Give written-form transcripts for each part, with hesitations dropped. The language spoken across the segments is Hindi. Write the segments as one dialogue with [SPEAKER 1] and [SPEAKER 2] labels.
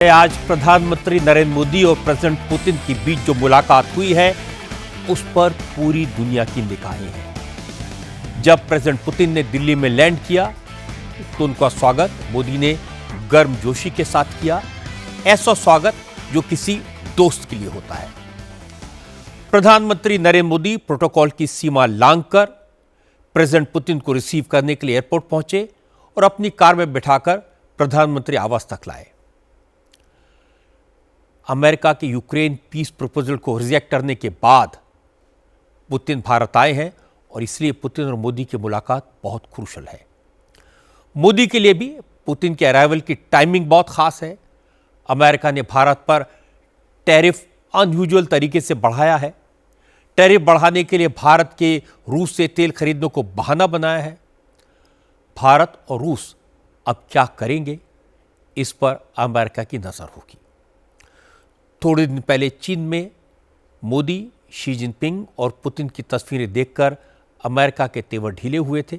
[SPEAKER 1] आज प्रधानमंत्री नरेंद्र मोदी और प्रेसिडेंट पुतिन के बीच जो मुलाकात हुई है उस पर पूरी दुनिया की निगाहें हैं। जब प्रेसिडेंट पुतिन ने दिल्ली में लैंड किया तो उनका स्वागत मोदी ने गर्मजोशी के साथ किया, ऐसा स्वागत जो किसी दोस्त के लिए होता है। प्रधानमंत्री नरेंद्र मोदी प्रोटोकॉल की सीमा लांघकर प्रेसिडेंट पुतिन को रिसीव करने के लिए एयरपोर्ट पहुंचे और अपनी कार में बिठाकर प्रधानमंत्री आवास तक लाए। अमेरिका के यूक्रेन पीस प्रपोजल को रिजेक्ट करने के बाद पुतिन भारत आए हैं और इसलिए पुतिन और मोदी की मुलाकात बहुत क्रूशल है। मोदी के लिए भी पुतिन के अराइवल की टाइमिंग बहुत खास है। अमेरिका ने भारत पर टैरिफ अनयूजुअल तरीके से बढ़ाया है। टैरिफ बढ़ाने के लिए भारत के रूस से तेल खरीदने को बहाना बनाया है। भारत और रूस अब क्या करेंगे, इस पर अमेरिका की नजर होगी। थोड़े दिन पहले चीन में मोदी, शी जिनपिंग और पुतिन की तस्वीरें देखकर अमेरिका के तेवर ढीले हुए थे।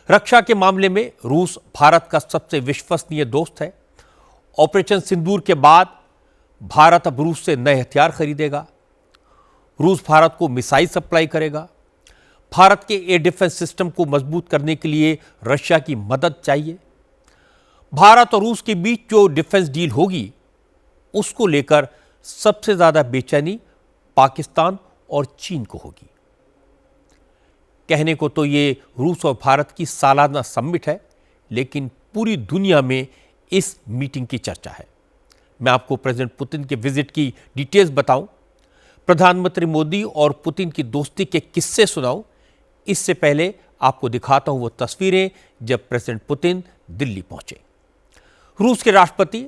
[SPEAKER 1] रक्षा के मामले में रूस भारत का सबसे विश्वसनीय दोस्त है। ऑपरेशन सिंदूर के बाद भारत अब रूस से नए हथियार खरीदेगा। रूस भारत को मिसाइल सप्लाई करेगा। भारत के एयर डिफेंस सिस्टम को मजबूत करने के लिए रशिया की मदद चाहिए। भारत और रूस के बीच जो डिफेंस डील होगी उसको लेकर सबसे ज्यादा बेचैनी पाकिस्तान और चीन को होगी। कहने को तो ये रूस और भारत की सालाना समिट है, लेकिन पूरी दुनिया में इस मीटिंग की चर्चा है। मैं आपको प्रेसिडेंट पुतिन के विजिट की डिटेल्स बताऊं, प्रधानमंत्री मोदी और पुतिन की दोस्ती के किस्से सुनाऊं, इससे पहले आपको दिखाता हूं वो तस्वीरें जब प्रेसिडेंट पुतिन दिल्ली पहुंचे। रूस के राष्ट्रपति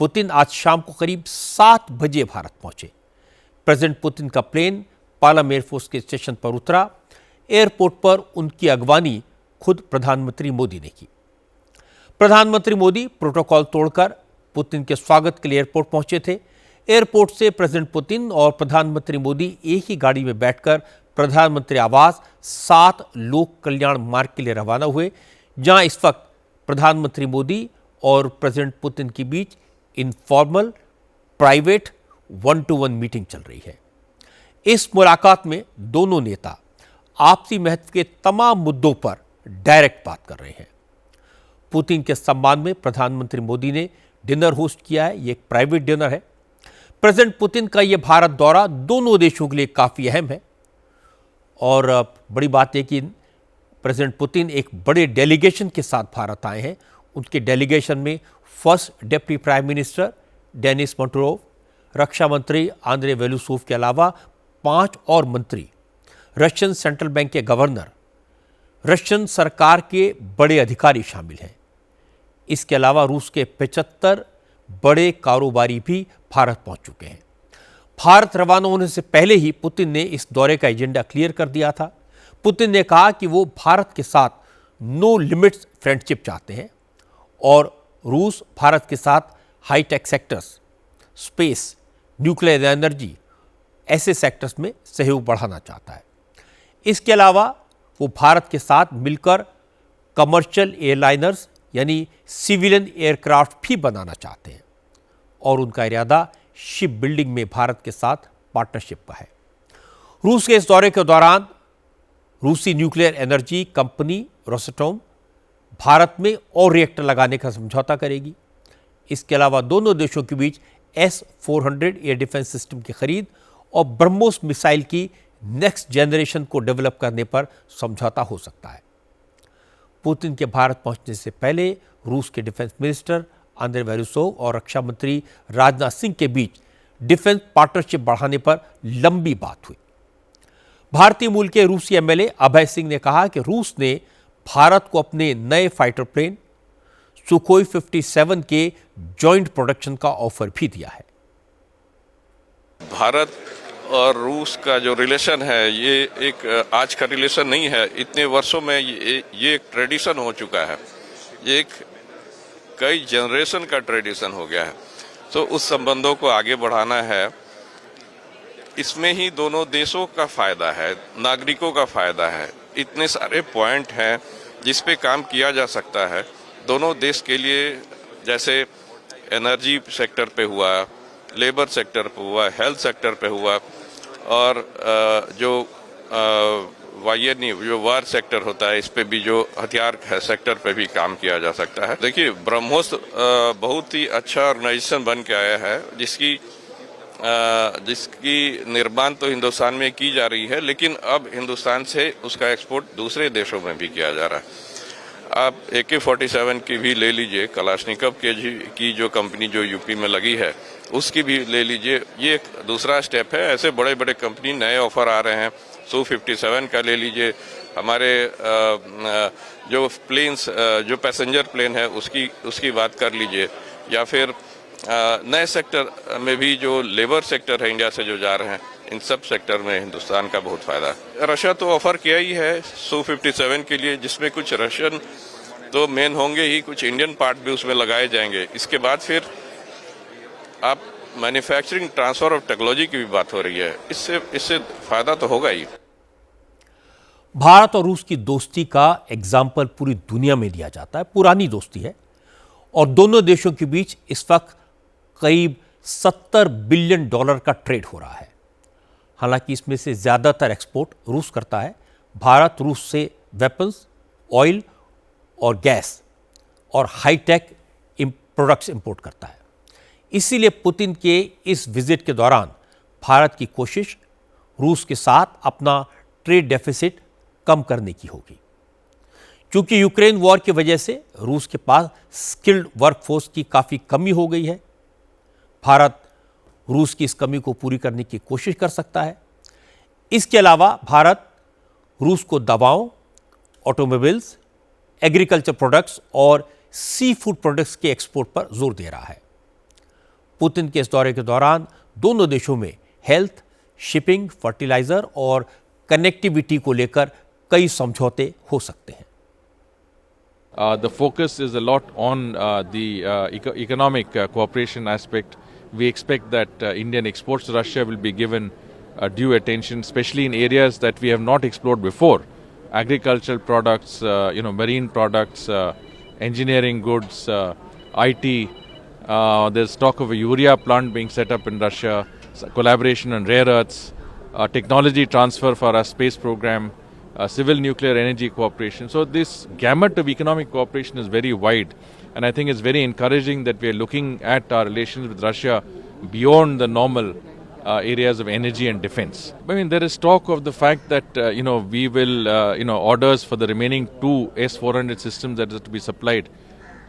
[SPEAKER 1] पुतिन आज शाम को करीब 7 बजे भारत पहुंचे। प्रेसिडेंट पुतिन का प्लेन पालम एयरफोर्स के स्टेशन पर उतरा। एयरपोर्ट पर उनकी अगवानी खुद प्रधानमंत्री मोदी ने की। प्रधानमंत्री मोदी प्रोटोकॉल तोड़कर पुतिन के स्वागत के लिए एयरपोर्ट पहुंचे थे। एयरपोर्ट से प्रेसिडेंट पुतिन और प्रधानमंत्री मोदी एक ही गाड़ी में बैठकर प्रधानमंत्री आवास 7 लोक कल्याण मार्ग के लिए रवाना हुए, जहां इस वक्त प्रधानमंत्री मोदी और प्रेसिडेंट पुतिन के बीच इनफॉर्मल प्राइवेट 1-to-1 मीटिंग चल रही है। इस मुलाकात में दोनों नेता आपसी महत्व के तमाम मुद्दों पर डायरेक्ट बात कर रहे हैं। पुतिन के सम्मान में प्रधानमंत्री मोदी ने डिनर होस्ट किया है। यह एक प्राइवेट डिनर है। प्रेसिडेंट पुतिन का यह भारत दौरा दोनों देशों के लिए काफी अहम है और बड़ी बात यह कि प्रेसिडेंट पुतिन एक बड़े डेलीगेशन के साथ भारत आए हैं। उनके डेलीगेशन में first deputy prime minister Denis Manturov, रक्षा मंत्री आंद्रे वेलुसोव के अलावा 5 और मंत्री, रशियन सेंट्रल बैंक के गवर्नर, रशियन सरकार के बड़े अधिकारी शामिल हैं। इसके अलावा रूस के 75 बड़े कारोबारी भी भारत पहुंच चुके हैं। भारत रवाना होने से पहले ही पुतिन ने इस दौरे का एजेंडा क्लियर कर दिया था। पुतिन ने कहा कि वो भारत के साथ नो लिमिट्स फ्रेंडशिप चाहते हैं और रूस भारत के साथ high tech sectors, space, nuclear energy, ऐसे सेक्टर्स में सहयोग बढ़ाना चाहता है। इसके अलावा वो भारत के साथ मिलकर कमर्शियल एयरलाइनर्स यानी सिविलियन एयरक्राफ्ट भी बनाना चाहते हैं और उनका इरादा शिप बिल्डिंग में भारत के साथ पार्टनरशिप का है। रूस के इस दौरे के दौरान रूसी न्यूक्लियर एनर्जी कंपनी रोसटोम भारत में और रिएक्टर लगाने का समझौता करेगी। इसके अलावा दोनों देशों के बीच S-400 एयर डिफेंस सिस्टम की खरीद और ब्रह्मोस मिसाइल की नेक्स्ट जनरेशन को डेवलप करने पर समझौता हो सकता है। पुतिन के भारत पहुंचने से पहले रूस के डिफेंस मिनिस्टर आंद्रे वेलुसोव और रक्षा मंत्री राजनाथ सिंह के बीच डिफेंस पार्टनरशिप बढ़ाने पर लंबी बात हुई। भारतीय मूल के रूसी एमएलए अभय सिंह ने कहा कि रूस ने भारत को अपने नए फाइटर प्लेन सुखोई 57 के जॉइंट प्रोडक्शन का ऑफर भी दिया है।
[SPEAKER 2] भारत और रूस का जो रिलेशन है ये एक आज का रिलेशन नहीं है। इतने वर्षों में ये एक ट्रेडिशन हो चुका है। ये एक कई जनरेशन का ट्रेडिशन हो गया है। तो उस संबंधों को आगे बढ़ाना है। इसमें ही दोनों देशों का फायदा है, नागरिकों का फायदा है। इतने सारे पॉइंट हैं जिस पे काम किया जा सकता है दोनों देश के लिए। जैसे एनर्जी सेक्टर पे हुआ, लेबर सेक्टर पे हुआ, हेल्थ सेक्टर पे हुआ, और जो जो वार सेक्टर होता है, इस पे भी, जो हथियार सेक्टर पे भी काम किया जा सकता है। देखिए, ब्रह्मोस बहुत ही अच्छा ऑर्गेनाइजेशन बन के आया है, जिसकी निर्माण तो हिंदुस्तान में की जा रही है, लेकिन अब हिंदुस्तान से उसका एक्सपोर्ट दूसरे देशों में भी किया जा रहा है। आप AK-47 की भी ले लीजिए, कलाशनिकव की जो कंपनी जो यूपी में लगी है उसकी भी ले लीजिए, ये एक दूसरा स्टेप है। ऐसे बड़े बड़े कंपनी नए ऑफर आ रहे हैं। Su-57 का ले लीजिए, हमारे जो प्लेन्स, जो पैसेंजर प्लेन है उसकी बात कर लीजिए, या फिर नए सेक्टर में भी जो लेबर सेक्टर है इंडिया से जो जा रहे हैं, इन सब सेक्टर में हिंदुस्तान का बहुत फायदा है। रशिया तो ऑफर किया ही है Su-57 के लिए, जिसमें कुछ रशियन तो मेन होंगे ही, कुछ इंडियन पार्ट भी उसमें लगाए जाएंगे। इसके बाद फिर आप मैन्युफैक्चरिंग ट्रांसफर ऑफ टेक्नोलॉजी की भी बात हो रही है, इससे फायदा तो होगा ही।
[SPEAKER 1] भारत और रूस की दोस्ती का एग्जाम्पल पूरी दुनिया में लिया जाता है। पुरानी दोस्ती है और दोनों देशों के बीच इस वक्त करीब $70 बिलियन का ट्रेड हो रहा है। हालांकि इसमें से ज़्यादातर एक्सपोर्ट रूस करता है। भारत रूस से वेपन्स, ऑयल और गैस और हाईटेक प्रोडक्ट्स इंपोर्ट करता है। इसीलिए पुतिन के इस विजिट के दौरान भारत की कोशिश रूस के साथ अपना ट्रेड डेफिसिट कम करने की होगी। क्योंकि यूक्रेन वॉर की वजह से रूस के पास स्किल्ड वर्कफोर्स की काफ़ी कमी हो गई है। भारत रूस की इस कमी को पूरी करने की कोशिश कर सकता है। इसके अलावा भारत रूस को दवाओं, ऑटोमोबाइल्स, एग्रीकल्चर प्रोडक्ट्स और सी फूड प्रोडक्ट्स के एक्सपोर्ट पर जोर दे रहा है। पुतिन के इस दौरे के दौरान दोनों देशों में हेल्थ, शिपिंग, फर्टिलाइजर और कनेक्टिविटी को लेकर कई समझौते हो सकते हैं।
[SPEAKER 3] The focus is a lot on the economic cooperation aspect. We expect that Indian exports to Russia will be given due attention, especially in areas that we have not explored before. Agricultural products, marine products, engineering goods, IT. There's talk of a urea plant being set up in Russia, collaboration on rare earths, technology transfer for our space program, civil nuclear energy cooperation. So this gamut of economic cooperation is very wide, and I think it's very encouraging that we are looking at our relations with Russia beyond the normal areas of energy and defense. I mean, there is talk of the fact that we will orders for the remaining 2 S-400 systems that are to be supplied.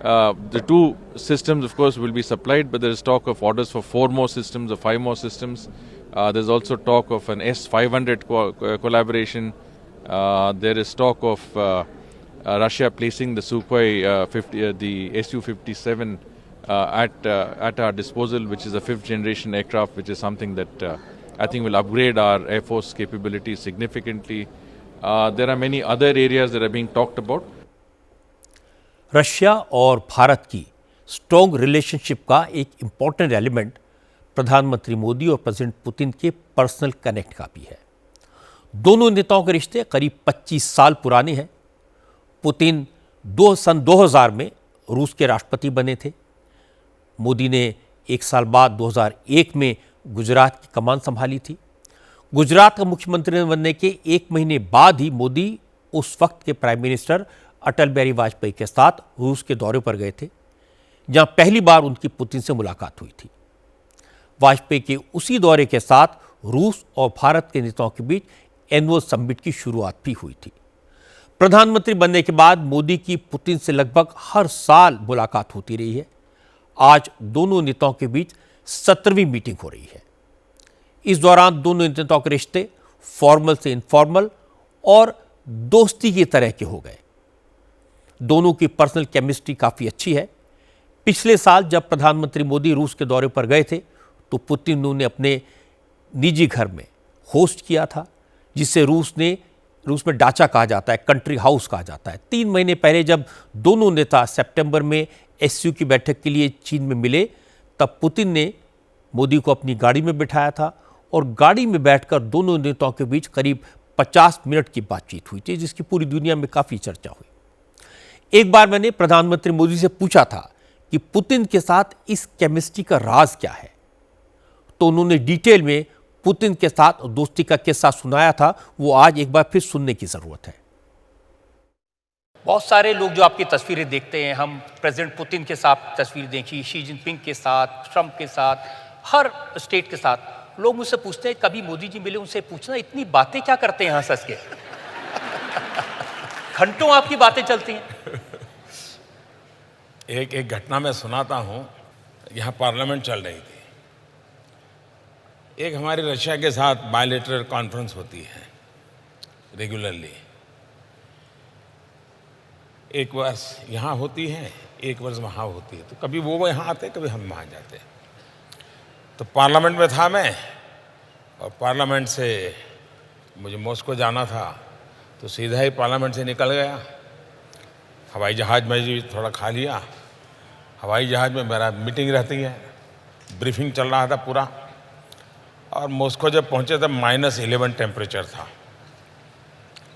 [SPEAKER 3] The 2 systems, of course, will be supplied, but there is talk of orders for 4 more systems or 5 more systems. There's also talk of an S-500 collaboration. There is talk of Russia placing the Sukhoi the Su-57 at our disposal, which is a 5th generation aircraft, which is something that I think will upgrade our Air Force capabilities significantly. There are many other areas that are being talked about.
[SPEAKER 1] Russia और भारत की स्ट्रॉन्ग रिलेशनशिप का एक इम्पॉर्टेंट एलिमेंट प्रधानमंत्री मोदी और प्रेसिडेंट पुतिन के पर्सनल कनेक्ट का भी है। दोनों नेताओं के रिश्ते करीब 25 साल पुराने हैं। पुतिन सन 2000 में रूस के राष्ट्रपति बने थे। मोदी ने 1 साल बाद 2001 में गुजरात की कमान संभाली थी। गुजरात का मुख्यमंत्री बनने के 1 महीने बाद ही मोदी उस वक्त के प्राइम मिनिस्टर अटल बिहारी वाजपेयी के साथ रूस के दौरे पर गए थे, जहां पहली बार उनकी पुतिन से मुलाकात हुई थी। वाजपेयी के उसी दौरे के साथ रूस और भारत के नेताओं के बीच एनुअल समिट की शुरुआत भी हुई थी। प्रधानमंत्री बनने के बाद मोदी की पुतिन से लगभग हर साल मुलाकात होती रही है। आज दोनों नेताओं के बीच 17वीं मीटिंग हो रही है। इस दौरान दोनों नेताओं के रिश्ते फॉर्मल से इनफॉर्मल और दोस्ती की तरह के हो गए। दोनों की पर्सनल केमिस्ट्री काफ़ी अच्छी है। पिछले साल जब प्रधानमंत्री मोदी रूस के दौरे पर गए थे तो पुतिन ने उन्हें अपने निजी घर में होस्ट किया था, जिसे रूस में डाचा कहा जाता है, कंट्री हाउस कहा जाता है। 3 महीने पहले जब दोनों नेता सितंबर में SCO की बैठक के लिए चीन में मिले, तब पुतिन ने मोदी को अपनी गाड़ी में बिठाया था और गाड़ी में बैठकर दोनों नेताओं के बीच करीब 50 मिनट की बातचीत हुई थी, जिसकी पूरी दुनिया में काफ़ी चर्चा हुई। एक बार मैंने प्रधानमंत्री मोदी से पूछा था कि कि पुतिन के साथ इस केमिस्ट्री का राज क्या है, तो उन्होंने डिटेल में पुतिन के साथ दोस्ती का किस्सा सुनाया था। वो आज एक बार फिर सुनने की जरूरत है। बहुत सारे लोग जो आपकी तस्वीरें देखते हैं, हम प्रेसिडेंट पुतिन के साथ तस्वीर देखी, शी जिनपिंग के साथ, ट्रंप के साथ, हर स्टेट के साथ। लोग मुझसे पूछते हैं कभी मोदी जी मिले, उनसे पूछना इतनी बातें क्या करते हैं हंस हंस के। घंटों आपकी बातें चलती हैं।
[SPEAKER 4] एक घटना मैं सुनाता हूं। यहां पार्लियामेंट चल रही थी। एक हमारी रशिया के साथ बायलैटरल कॉन्फ्रेंस होती है रेगुलरली। एक वर्ष यहाँ होती है, एक वर्ष वहाँ होती है। तो कभी वो यहाँ आते, कभी हम वहाँ जाते। तो पार्लियामेंट में था मैं, और पार्लियामेंट से मुझे मॉस्को जाना था, तो सीधा ही पार्लियामेंट से निकल गया। हवाई जहाज़ में जी थोड़ा खा लिया। हवाई जहाज़ में मेरा मीटिंग रहती है, ब्रीफिंग चल रहा था पूरा। और मॉस्को जब पहुँचे तब -11 टेम्परेचर था।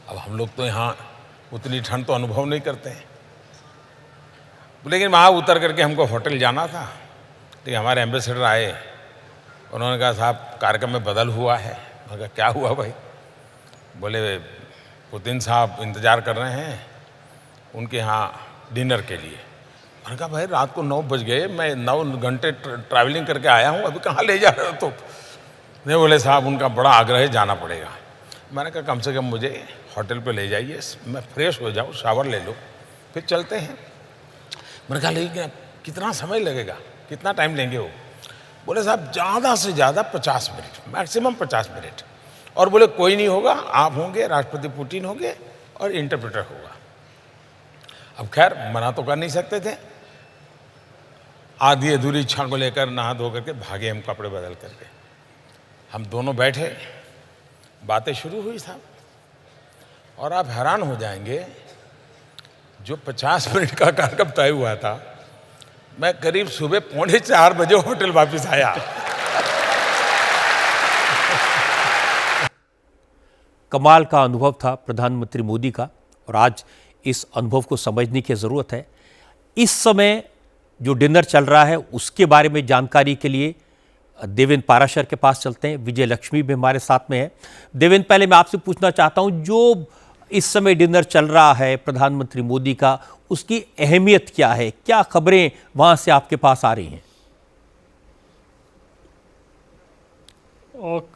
[SPEAKER 4] अब हम लोग तो यहाँ उतनी ठंड तो अनुभव नहीं करते हैं, लेकिन वहाँ उतर करके हमको होटल जाना था। तो हमारे एम्बेसडर आए, उन्होंने कहा साहब कार्यक्रम में बदल हुआ है। मैंने कहा क्या हुआ भाई? बोले पुतिन साहब इंतज़ार कर रहे हैं उनके यहाँ डिनर के लिए। मैंने कहा भाई रात को 9 बज गए, मैं 9 घंटे ट्रैवलिंग करके आया हूँ, अभी कहाँ ले जा रहे हो? तो नहीं, बोले साहब उनका बड़ा आग्रह है, जाना पड़ेगा। मैंने कहा कम से कम मुझे होटल पे ले जाइए, मैं फ्रेश हो जाऊँ, शावर ले लो, फिर चलते हैं। मैंने कहा लेकिन कितना समय लगेगा, कितना टाइम लेंगे वो? बोले साहब ज़्यादा से ज़्यादा 50 मिनट, मैक्सिमम 50 मिनट। और बोले कोई नहीं होगा, आप होंगे, राष्ट्रपति पुतिन होंगे और इंटरप्रेटर होगा। अब खैर मना तो कर नहीं सकते थे। आधी अधूरी इच्छा को लेकर नहा धो करके भागे हम, कपड़े बदल करके। हम दोनों बैठे, बातें शुरू हुई साहब, और आप हैरान हो जाएंगे, जो 50 मिनट का कार्यक्रम तय हुआ था, मैं करीब सुबह 3:45 बजे होटल वापस आया।
[SPEAKER 1] कमाल का अनुभव था प्रधानमंत्री मोदी का, और आज इस अनुभव को समझने की ज़रूरत है। इस समय जो डिनर चल रहा है उसके बारे में जानकारी के लिए देवेंद्र पाराशर के पास चलते हैं। विजय लक्ष्मी भी हमारे साथ में है। देवेंद्र, पहले मैं आपसे पूछना चाहता हूं, जो इस समय डिनर चल रहा है प्रधानमंत्री मोदी का, उसकी अहमियत क्या है? क्या खबरें वहां से आपके पास आ रही हैं?
[SPEAKER 5] और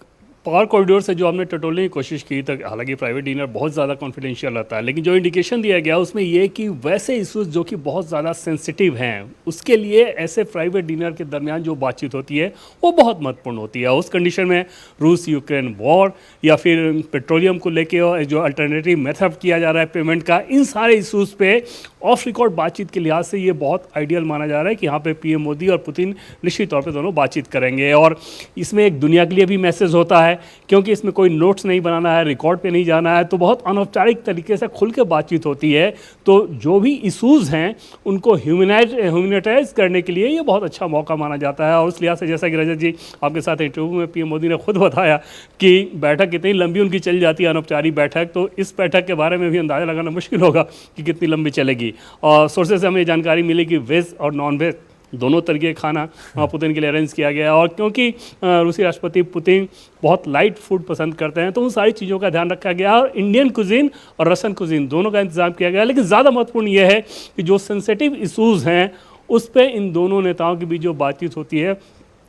[SPEAKER 5] पावर कॉरिडोर से जो हमने टटोलने की कोशिश की, तक हालांकि प्राइवेट डिनर बहुत ज़्यादा कॉन्फिडेंशियल रहता है, लेकिन जो इंडिकेशन दिया गया उसमें ये कि वैसे इशूज़ जो कि बहुत ज़्यादा सेंसिटिव हैं, उसके लिए ऐसे प्राइवेट डिनर के दरमियान जो बातचीत होती है वो बहुत महत्वपूर्ण होती है। उस कंडीशन में रूस यूक्रेन वॉर या फिर पेट्रोलियम को लेके जो अल्टरनेटिव मेथड किया जा रहा है पेमेंट का, इन सारे इशूज़ पे ऑफ रिकॉर्ड बातचीत के लिहाज से ये बहुत आइडियल माना जा रहा है कि यहाँ पे पीएम मोदी और पुतिन निश्चित तौर पे दोनों बातचीत करेंगे। और इसमें एक दुनिया के लिए भी मैसेज होता है, क्योंकि इसमें कोई नोट्स नहीं बनाना है, रिकॉर्ड पे नहीं जाना है, तो बहुत अनौपचारिक तरीके से खुल के बातचीत होती है। तो जो भी इशूज़ हैं उनको ह्यूमैनिटाइज करने के लिए ये बहुत अच्छा मौका माना जाता है। और उस लिहाज से जैसा कि रजत जी आपके साथ इंटरव्यू में पीएम मोदी ने खुद बताया कि बैठक कितनी लंबी उनकी चल जाती है, अनौपचारिक बैठक, तो इस बैठक के बारे में भी अंदाज़ा लगाना मुश्किल होगा कि कितनी लंबी चलेगी। और सोर्सेज से हमें जानकारी मिली कि वेज और नॉन वेज दोनों तरीके का खाना पुतिन के लिए अरेंज किया गया है। और क्योंकि रूसी राष्ट्रपति पुतिन बहुत लाइट फूड पसंद करते हैं, तो उन सारी चीज़ों का ध्यान रखा गया और इंडियन कुजीन और रशियन कुजीन दोनों का इंतजाम किया गया। लेकिन ज़्यादा महत्वपूर्ण यह है कि जो सेंसिटिव इशूज़ हैं उस पर इन दोनों नेताओं के बीच जो बातचीत होती है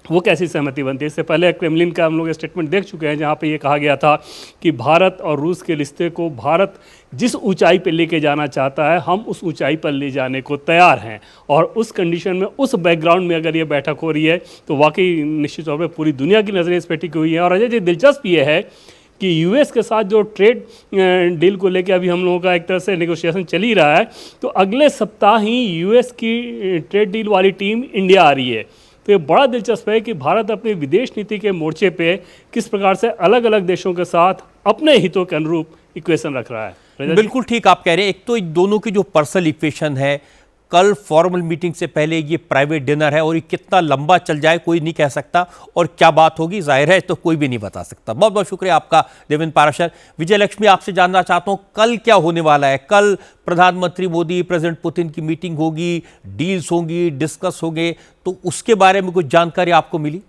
[SPEAKER 5] वो कैसी सहमति बनती है। इससे पहले क्रेमलिन का हम लोग स्टेटमेंट देख चुके हैं, जहाँ पे ये कहा गया था कि भारत और रूस के रिश्ते को भारत जिस ऊंचाई पे लेके जाना चाहता है, हम उस ऊंचाई पर ले जाने को तैयार हैं। और उस कंडीशन में, उस बैकग्राउंड में अगर ये बैठक हो रही है तो वाकई निश्चित तौर पर पूरी दुनिया की नज़रें इस पर टिकी हुई हैं। और अजय जी, दिलचस्प ये है कि यूएस के साथ जो ट्रेड डील को लेकर अभी हम लोगों का एक तरह से नेगोशिएशन चल ही रहा है, तो अगले सप्ताह ही यूएस की ट्रेड डील वाली टीम इंडिया आ रही है। तो ये बड़ा दिलचस्प है कि भारत अपनी विदेश नीति के मोर्चे पे किस प्रकार से अलग अलग देशों के साथ अपने हितों के अनुरूप इक्वेशन रख रहा है।
[SPEAKER 1] बिल्कुल ठीक आप कह रहे हैं। एक तो दोनों की जो पर्सनल इक्वेशन है, कल फॉर्मल मीटिंग से पहले ये प्राइवेट डिनर है और ये कितना लंबा चल जाए कोई नहीं कह सकता, और क्या बात होगी जाहिर है तो कोई भी नहीं बता सकता। बहुत बहुत शुक्रिया आपका देवेंद्र पाराशर। विजय लक्ष्मी, आपसे जानना चाहता हूं कल क्या होने वाला है? कल प्रधानमंत्री मोदी प्रेसिडेंट पुतिन की मीटिंग होगी, डील्स होंगी, डिस्कस होंगे, तो उसके बारे में कुछ जानकारी आपको मिली?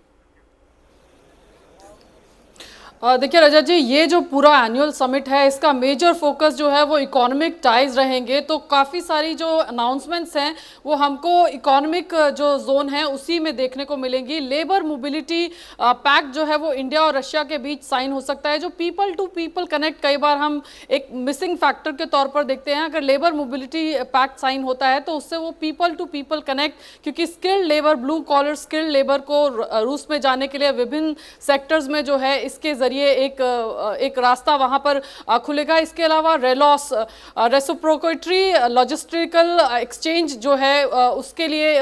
[SPEAKER 6] देखिए रजत जी, ये जो पूरा एनुअल समिट है इसका मेजर फोकस जो है वो इकोनॉमिक टाइज रहेंगे। तो काफ़ी सारी जो अनाउंसमेंट्स हैं वो हमको इकोनॉमिक जो जोन है उसी में देखने को मिलेंगी। लेबर मोबिलिटी पैक्ट जो है वो इंडिया और रशिया के बीच साइन हो सकता है। जो पीपल टू पीपल कनेक्ट कई बार हम एक मिसिंग फैक्टर के तौर पर देखते हैं। अगर लेबर मोबिलिटी पैक्ट साइन होता है तो उससे वो पीपल टू पीपल कनेक्ट, क्योंकि skilled labour, blue collar skilled labour को रूस में जाने के लिए विभिन्न सेक्टर्स में जो है इसके जरिए एक रास्ता वहां पर खुलेगा। इसके अलावा रेलॉस, रेसिप्रोकेटरी लॉजिस्टिकल एक्सचेंज जो है उसके लिए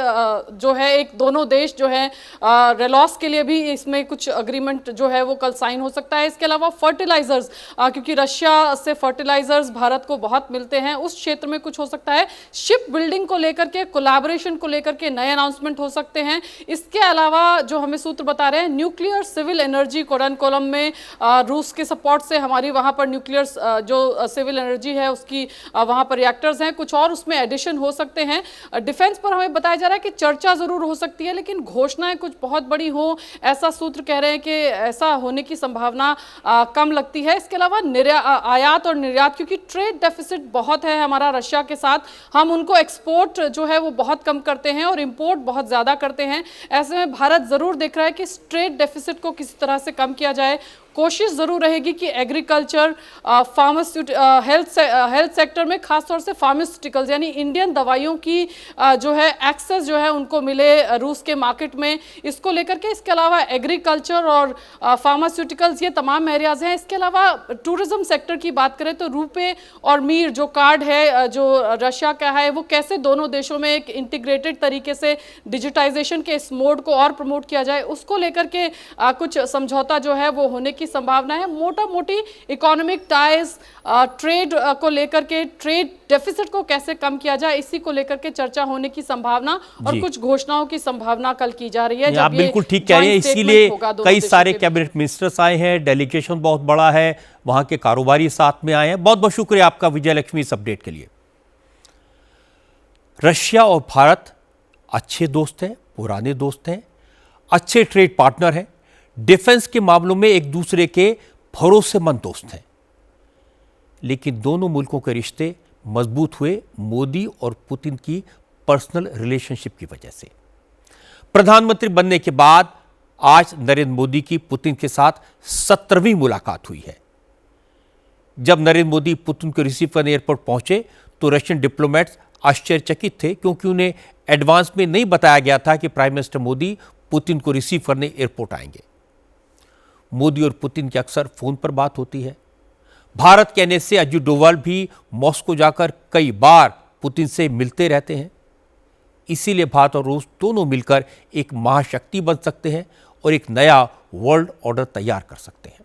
[SPEAKER 6] जो है एक दोनों देश जो है रेलॉस के लिए भी इसमें कुछ अग्रीमेंट जो है वो कल साइन हो सकता है। इसके अलावा फर्टिलाइजर्स, क्योंकि रशिया से फर्टिलाइजर्स भारत को बहुत मिलते हैं, उस क्षेत्र में कुछ हो सकता है। शिप बिल्डिंग को लेकर के, कोलैबोरेशन को लेकर के नए अनाउंसमेंट हो सकते हैं। इसके अलावा जो हमें सूत्र बता रहे हैं, न्यूक्लियर सिविल एनर्जी कोरनकोलम में रूस के सपोर्ट से हमारी वहां पर न्यूक्लियर जो सिविल एनर्जी है उसकी वहां पर रिएक्टर्स हैं, कुछ और उसमें एडिशन हो सकते हैं। डिफेंस पर हमें बताया जा रहा है कि चर्चा जरूर हो सकती है, लेकिन घोषणाएं कुछ बहुत बड़ी हो ऐसा सूत्र कह रहे हैं कि ऐसा होने की संभावना कम लगती है। इसके अलावा आयात और निर्यात, क्योंकि ट्रेड डेफिसिट बहुत है हमारा रशिया के साथ, हम उनको एक्सपोर्ट जो है वो बहुत कम करते हैं और इंपोर्ट बहुत ज़्यादा करते हैं। ऐसे में भारत ज़रूर देख रहा है कि ट्रेड डेफिसिट को किसी तरह से कम किया जाए। कोशिश ज़रूर रहेगी कि एग्रीकल्चर, हेल्थ सेक्टर में खासतौर से फार्मास्यूटिकल्स यानी इंडियन दवाइयों की जो है एक्सेस जो है उनको मिले रूस के मार्केट में, इसको लेकर के। इसके अलावा एग्रीकल्चर और फार्मास्यूटिकल्स ये तमाम एरियाज हैं। इसके अलावा टूरिज्म सेक्टर की बात करें तो रुपे और मीर जो कार्ड है जो रशिया का है, वो कैसे दोनों देशों में एक इंटीग्रेटेड तरीके से डिजिटाइजेशन के इस मोड को और प्रमोट किया जाए, उसको लेकर के कुछ समझौता जो है वो होने की संभावना है। मोटा मोटी इकोनॉमिक टाइज, ट्रेड को लेकर के, ट्रेड डेफिसिट को कैसे कम किया जाए, इसी को लेकर के चर्चा होने की संभावना और कुछ घोषणाओं की संभावना कल की जा रही है।
[SPEAKER 1] आप बिल्कुल ठीक कह रहे हैं, इसीलिए कई सारे कैबिनेट मिनिस्टर्स आए हैं, डेलीगेशन बहुत बड़ा है, वहां के कारोबारी साथ में आए हैं। बहुत बहुत शुक्रिया आपका विजय लक्ष्मी इस अपडेट के लिए। रशिया और भारत अच्छे दोस्त हैं, पुराने दोस्त हैं, अच्छे ट्रेड पार्टनर हैं, डिफेंस के मामलों में एक दूसरे के भरोसेमंद दोस्त हैं। लेकिन दोनों मुल्कों के रिश्ते मजबूत हुए मोदी और पुतिन की पर्सनल रिलेशनशिप की वजह से। प्रधानमंत्री बनने के बाद आज नरेंद्र मोदी की पुतिन के साथ 17वीं मुलाकात हुई है। जब नरेंद्र मोदी पुतिन को रिसीव करने एयरपोर्ट पहुंचे तो रशियन डिप्लोमेट्स आश्चर्यचकित थे, क्योंकि उन्हें एडवांस में नहीं बताया गया था कि प्राइम मिनिस्टर मोदी पुतिन को रिसीव करने एयरपोर्ट आएंगे। मोदी और पुतिन की अक्सर फोन पर बात होती है। भारत कहने से अजित डोवाल भी मॉस्को जाकर कई बार पुतिन से मिलते रहते हैं। इसीलिए भारत और रूस दोनों मिलकर एक महाशक्ति बन सकते हैं और एक नया वर्ल्ड ऑर्डर तैयार कर सकते हैं।